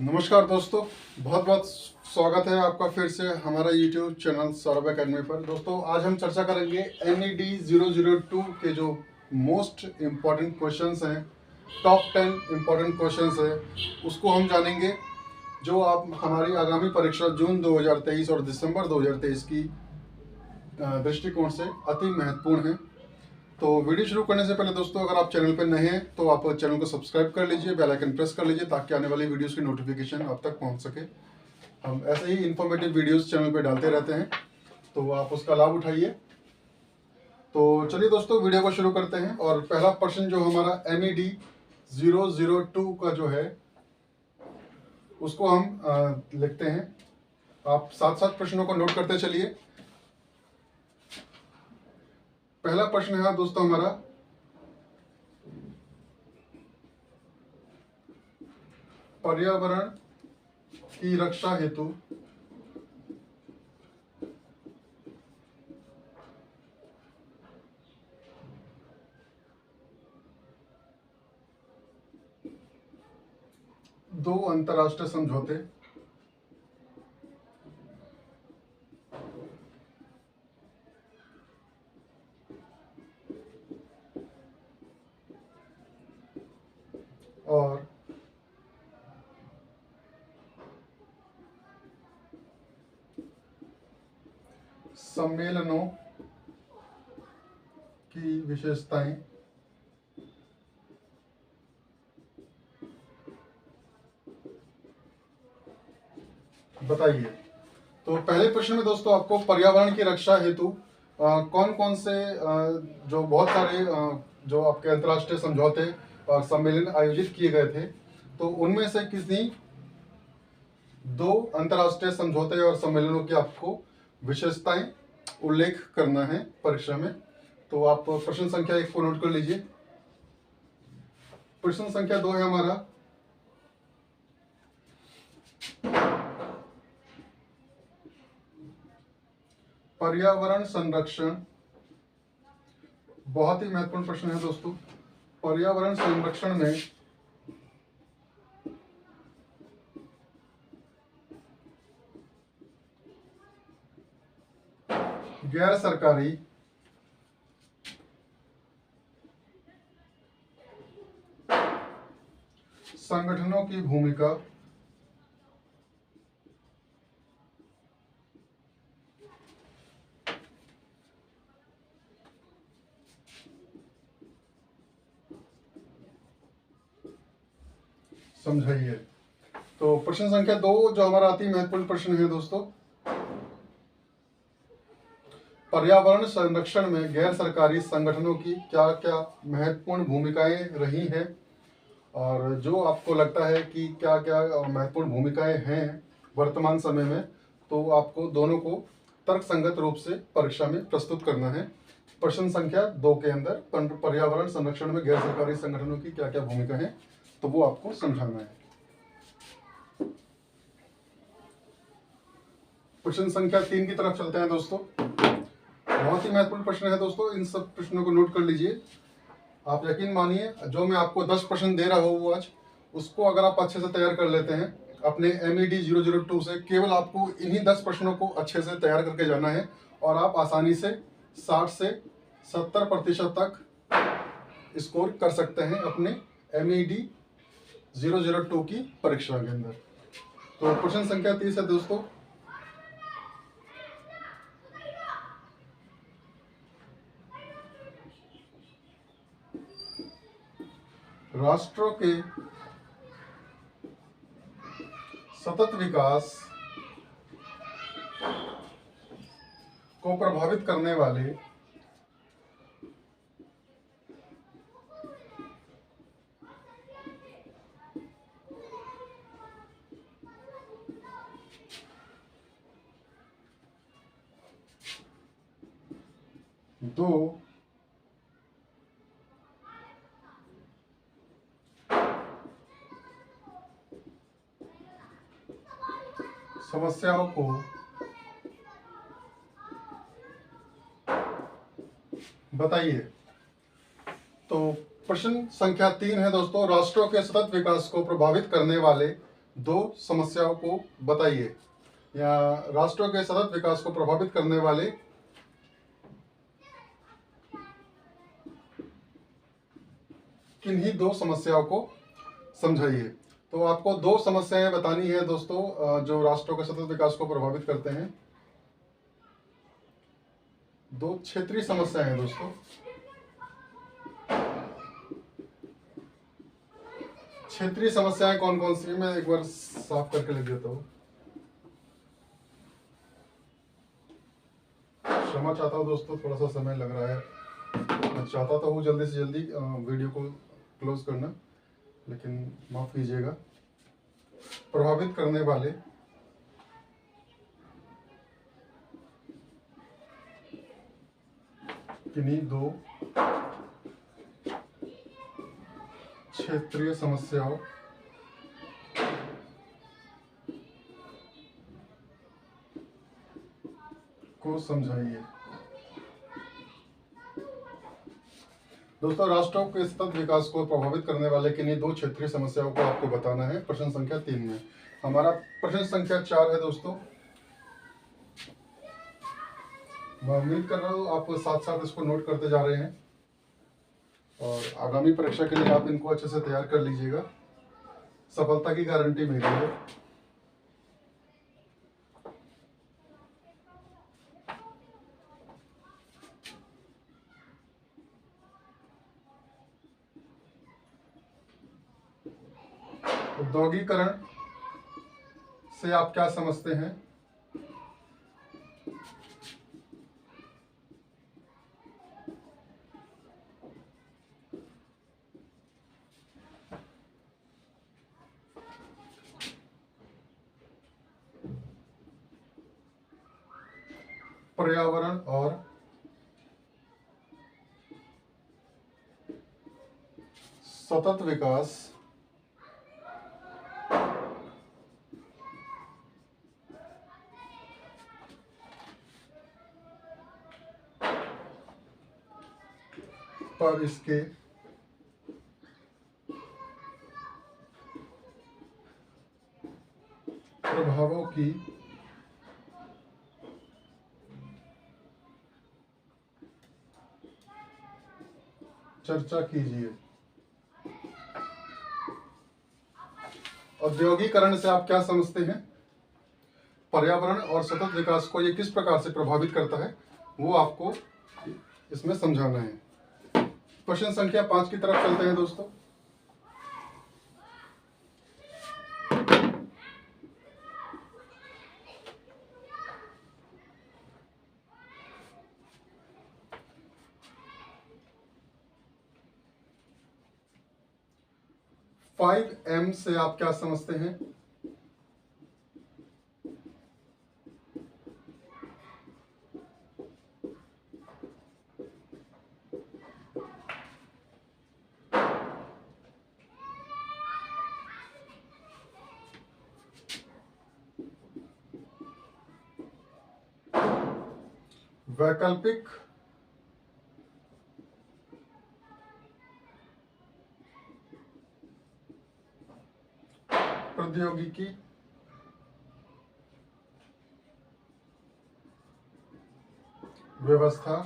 नमस्कार दोस्तों, बहुत बहुत स्वागत है आपका फिर से हमारा YouTube चैनल सौरभ एकेडमी पर। दोस्तों आज हम चर्चा करेंगे NED 002 के जो मोस्ट इम्पॉर्टेंट क्वेश्चंस हैं, टॉप 10 इम्पॉर्टेंट क्वेश्चंस है, उसको हम जानेंगे जो आप हमारी आगामी परीक्षा जून 2023 और दिसंबर 2023 की दृष्टिकोण से अति महत्वपूर्ण है। तो वीडियो शुरू करने से पहले दोस्तों, अगर आप चैनल पर नए हैं तो आप चैनल को सब्सक्राइब कर लीजिए, बेल आइकन प्रेस कर लीजिए ताकि आने वाली वीडियोस की नोटिफिकेशन आप तक पहुंच सके। हम ऐसे ही इन्फॉर्मेटिव वीडियोस चैनल पे डालते रहते हैं, तो आप उसका लाभ उठाइए। तो चलिए दोस्तों, वीडियो को शुरू करते हैं। और पहला प्रश्न जो हमारा NED 002 का जो है उसको हम लिखते हैं। आप साथ साथ प्रश्नों को नोट करते चलिए। पहला प्रश्न है दोस्तों हमारा, पर्यावरण की रक्षा हेतु दो अंतर्राष्ट्रीय समझौते और सम्मेलनों की विशेषताएं बताइए। तो पहले प्रश्न में दोस्तों आपको पर्यावरण की रक्षा हेतु कौन कौन से जो बहुत सारे जो आपके अंतर्राष्ट्रीय समझौते और सम्मेलन आयोजित किए गए थे, तो उनमें से किसी दो अंतर्राष्ट्रीय समझौते और सम्मेलनों की आपको विशेषताएं उल्लेख करना है परीक्षा में। तो आप प्रश्न संख्या 1 को नोट कर लीजिए। प्रश्न संख्या 2 है हमारा, पर्यावरण संरक्षण। बहुत ही महत्वपूर्ण प्रश्न है दोस्तों। पर्यावरण संरक्षण में गैर सरकारी संगठनों की भूमिका समझाइए। तो प्रश्न संख्या 2 जो हमारा अति महत्वपूर्ण प्रश्न है दोस्तों, पर्यावरण संरक्षण में गैर सरकारी संगठनों की क्या क्या महत्वपूर्ण भूमिकाएं रही हैं, और जो आपको लगता है कि क्या क्या महत्वपूर्ण भूमिकाएं हैं वर्तमान समय में, तो आपको दोनों को तर्कसंगत रूप से परीक्षा में प्रस्तुत करना है। प्रश्न संख्या 2 के अंदर पर्यावरण संरक्षण में गैर सरकारी संगठनों की क्या क्या भूमिका है, तो वो आपको समझाना है। प्रश्न संख्या 3 की तरफ चलते हैं दोस्तों। बहुत ही महत्वपूर्ण प्रश्न है दोस्तों, इन सब प्रश्नों को नोट कर लीजिए। आप यकीन मानिए, जो मैं आपको 10 प्रश्न दे रहा हूँ आज, उसको अगर आप अच्छे से तैयार कर लेते हैं अपने NED 002 से, केवल आपको इन्हीं 10 प्रश्नों को अच्छे से तैयार करके जाना है और आप आसानी से 60 से 70% तक स्कोर कर सकते हैं अपने NED 002 की परीक्षा के अंदर। तो प्रश्न संख्या 30 है दोस्तों, राष्ट्रों के सतत विकास को प्रभावित करने वाले दो समस्याओं को बताइए। तो प्रश्न संख्या 3 है दोस्तों, राष्ट्रों के सतत विकास को प्रभावित करने वाले दो समस्याओं को बताइए, या राष्ट्रों के सतत विकास को प्रभावित करने वाले किन्हीं दो समस्याओं को समझाइए। तो आपको दो समस्याएं बतानी है दोस्तों, जो राष्ट्रों के सतत विकास को प्रभावित करते हैं। दो क्षेत्रीय समस्याएं हैं दोस्तों। क्षेत्रीय समस्याएं कौन कौन सी है, मैं एक बार साफ करके लिख देता हूँ। क्षमा चाहता हूँ दोस्तों, थोड़ा सा समय लग रहा है। मैं चाहता तो हूँ जल्दी से जल्दी वीडियो को क्लोज करना, लेकिन माफ कीजिएगा। प्रभावित करने वाले किन्हीं दो क्षेत्रीय समस्याओं को समझाइए। दोस्तों, राष्ट्रों के सतत विकास को प्रभावित करने वाले किन्हीं दो क्षेत्रीय समस्याओं को आपको बताना है प्रश्न संख्या 3 में। हमारा प्रश्न संख्या 4 है दोस्तों। मैं उम्मीद कर रहा हूँ आप साथ साथ इसको नोट करते जा रहे हैं और आगामी परीक्षा के लिए आप इनको अच्छे से तैयार कर लीजिएगा। सफलता की गारंटी मेरी है। औद्योगिकरण से आप क्या समझते हैं? पर्यावरण और सतत विकास पर इसके प्रभावों की चर्चा कीजिए। औद्योगिकरण से आप क्या समझते हैं? पर्यावरण और सतत विकास को ये किस प्रकार से प्रभावित करता है, वो आपको इसमें समझाना है। प्रश्न संख्या 5 की तरफ चलते हैं दोस्तों। फाइव एम से आप क्या समझते हैं? वैकल्पिक प्रौद्योगिकी व्यवस्था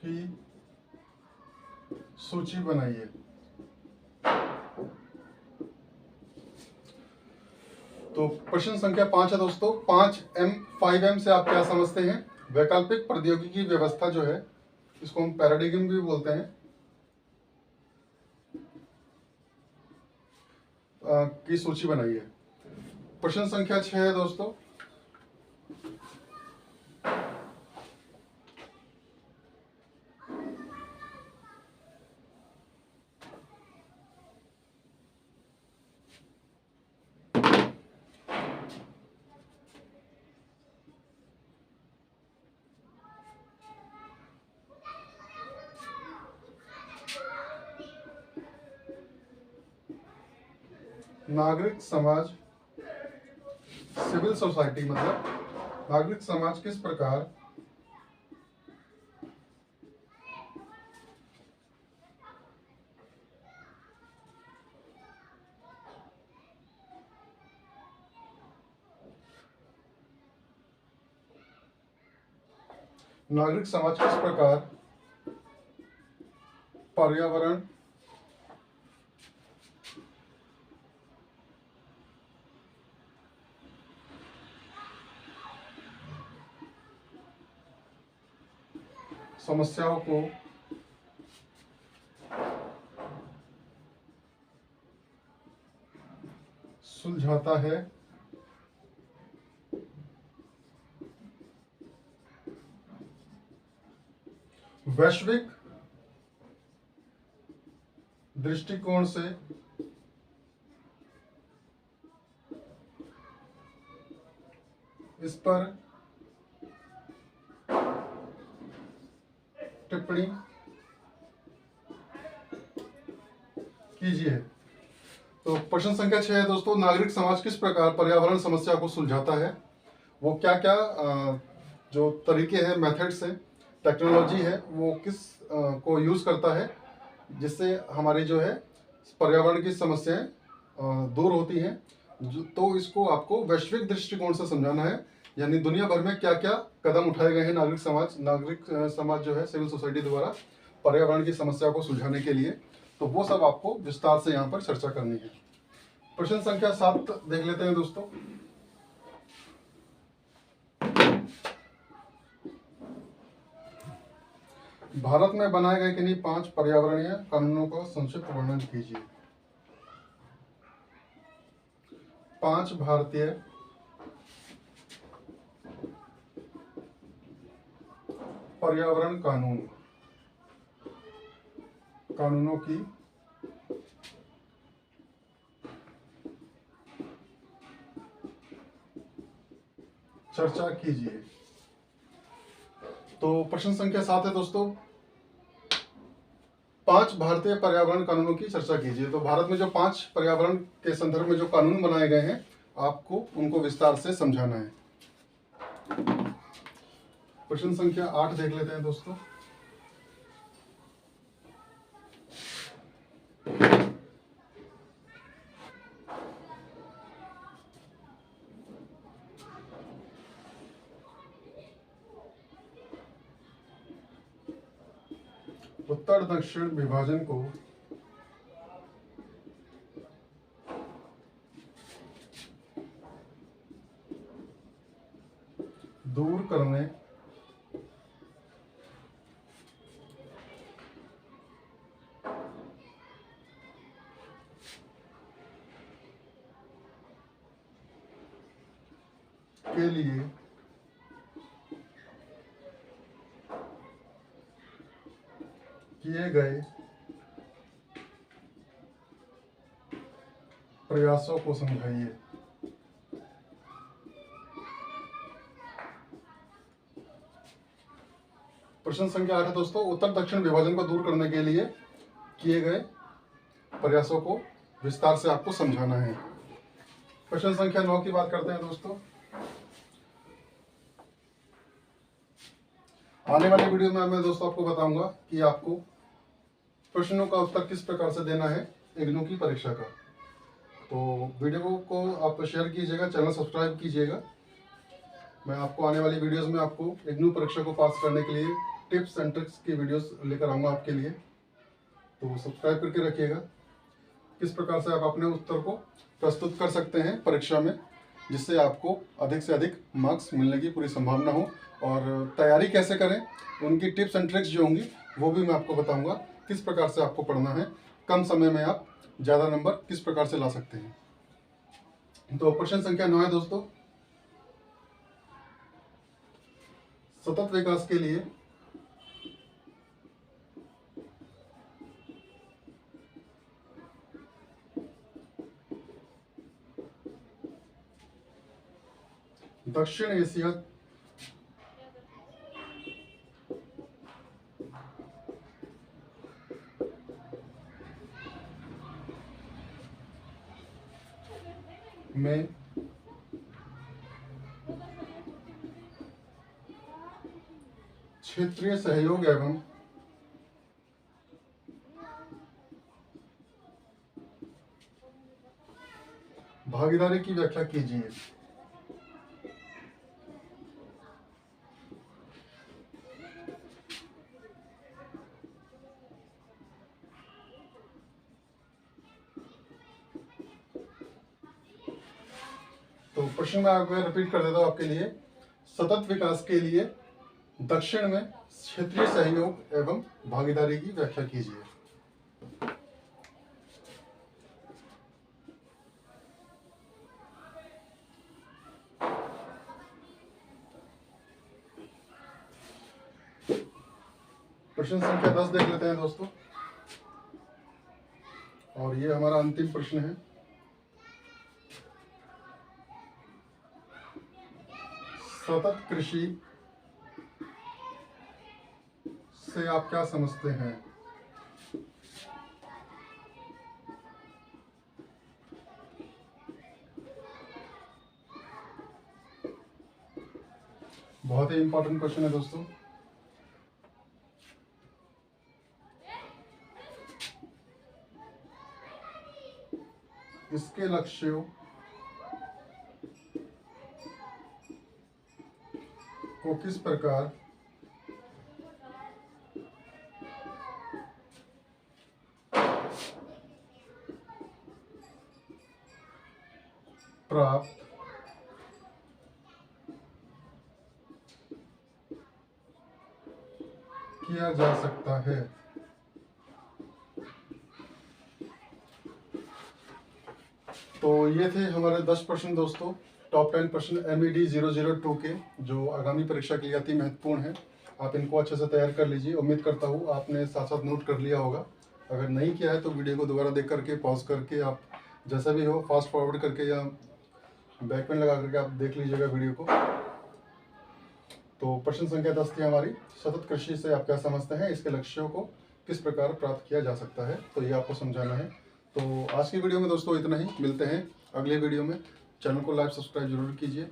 की सूची बनाइए। तो प्रश्न संख्या 5 है दोस्तों। 5M से आप क्या समझते हैं? वैकल्पिक प्रौद्योगिकी व्यवस्था जो है, इसको हम पैराडिग्म भी बोलते हैं, की सूची बनाइए। प्रश्न संख्या 6 है दोस्तों। नागरिक समाज, सिविल सोसाइटी, मतलब नागरिक समाज किस प्रकार नागरिक समाज किस प्रकार पर्यावरण समस्याओं को सुलझाता है। वैश्विक दृष्टिकोण से इस पर टिप्पणी कीजिए। तो प्रश्न संख्या 6 है दोस्तों, नागरिक समाज किस प्रकार पर्यावरण समस्या को सुलझाता है। वो क्या क्या जो तरीके हैं, मेथड्स हैं, टेक्नोलॉजी है, वो किस को यूज करता है जिससे हमारी जो है पर्यावरण की समस्याएं दूर होती हैं। तो इसको आपको वैश्विक दृष्टिकोण से समझाना है, यानी दुनिया भर में क्या क्या कदम उठाए गए हैं नागरिक समाज जो है सिविल सोसाइटी द्वारा पर्यावरण की समस्या को सुलझाने के लिए। तो वो सब आपको विस्तार से यहाँ पर चर्चा करनी है। प्रश्न संख्या 7 देख लेते हैं दोस्तों। भारत में बनाए गए किन्हीं 5 पर्यावरणीय कानूनों का संक्षिप्त वर्णन कीजिए। 5 भारतीय पर्यावरण कानूनों की चर्चा कीजिए। तो प्रश्न संख्या 7 है दोस्तों, 5 भारतीय पर्यावरण कानूनों की चर्चा कीजिए। तो भारत में जो 5 पर्यावरण के संदर्भ में जो कानून बनाए गए हैं, आपको उनको विस्तार से समझाना है। प्रश्न संख्या 8 देख लेते हैं दोस्तों। उत्तर दक्षिण विभाजन को दूर करने के लिए किए गए प्रयासों को समझाइए। प्रश्न संख्या 8 है दोस्तों, उत्तर दक्षिण विभाजन को दूर करने के लिए किए गए प्रयासों को विस्तार से आपको समझाना है। प्रश्न संख्या 9 की बात करते हैं दोस्तों। आने वाले वीडियो में मैं दोस्तों आपको बताऊंगा कि आपको प्रश्नों का उत्तर किस प्रकार से देना है इग्नू की परीक्षा का। तो वीडियो को आप शेयर कीजिएगा, चैनल सब्सक्राइब कीजिएगा। मैं आपको आने वाली वीडियोस में आपको इग्नू परीक्षा को पास करने के लिए टिप्स एंड ट्रिक्स की वीडियोस लेकर आऊँगा आपके लिए। तो सब्सक्राइब करके रखिएगा। किस प्रकार से आप अपने उत्तर को प्रस्तुत कर सकते हैं परीक्षा में, जिससे आपको अधिक से अधिक मार्क्स मिलने की पूरी संभावना हो। और तैयारी कैसे करें, उनकी टिप्स एंड ट्रिक्स जो होंगी वो भी मैं आपको बताऊंगा। किस प्रकार से आपको पढ़ना है, कम समय में आप ज़्यादा नंबर किस प्रकार से ला सकते हैं। तो प्रश्न संख्या 9 है दोस्तों, सतत विकास के लिए दक्षिण एशिया में क्षेत्रीय सहयोग एवं भागीदारी की व्याख्या कीजिए। तो प्रश्न मैं आपको रिपीट कर देता हूँ आपके लिए। सतत विकास के लिए दक्षिण में क्षेत्रीय सहयोग एवं भागीदारी की व्याख्या कीजिए। प्रश्न संख्या 10 देख लेते हैं दोस्तों, और ये हमारा अंतिम प्रश्न है। सतत कृषि से आप क्या समझते हैं? बहुत ही इंपॉर्टेंट क्वेश्चन है दोस्तों। इसके लक्ष्यों को किस प्रकार प्राप्त किया जा सकता है? तो ये थे हमारे 10 प्रश्न दोस्तों, टॉप 10 प्रश्न MED 002 के, जो आगामी परीक्षा के लिए अति महत्वपूर्ण है। आप इनको अच्छे से तैयार कर लीजिए। उम्मीद करता हूँ आपने साथ साथ नोट कर लिया होगा। अगर नहीं किया है तो वीडियो को दोबारा देख करके पॉज करके आप जैसा भी हो फास्ट फॉरवर्ड करके या बैक पेन लगा करके आप देख लीजिएगा वीडियो को। तो प्रश्न संख्या 10 थी हमारी, सतत कृषि से आप क्या समझते हैं, इसके लक्ष्यों को किस प्रकार प्राप्त किया जा सकता है, तो ये आपको समझाना है। तो आज की वीडियो में दोस्तों इतना ही। मिलते हैं अगले वीडियो में। चैनल को लाइक सब्सक्राइब जरूर कीजिए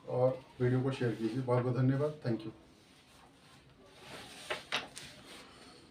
और वीडियो को शेयर कीजिए। बहुत बहुत धन्यवाद। Thank you.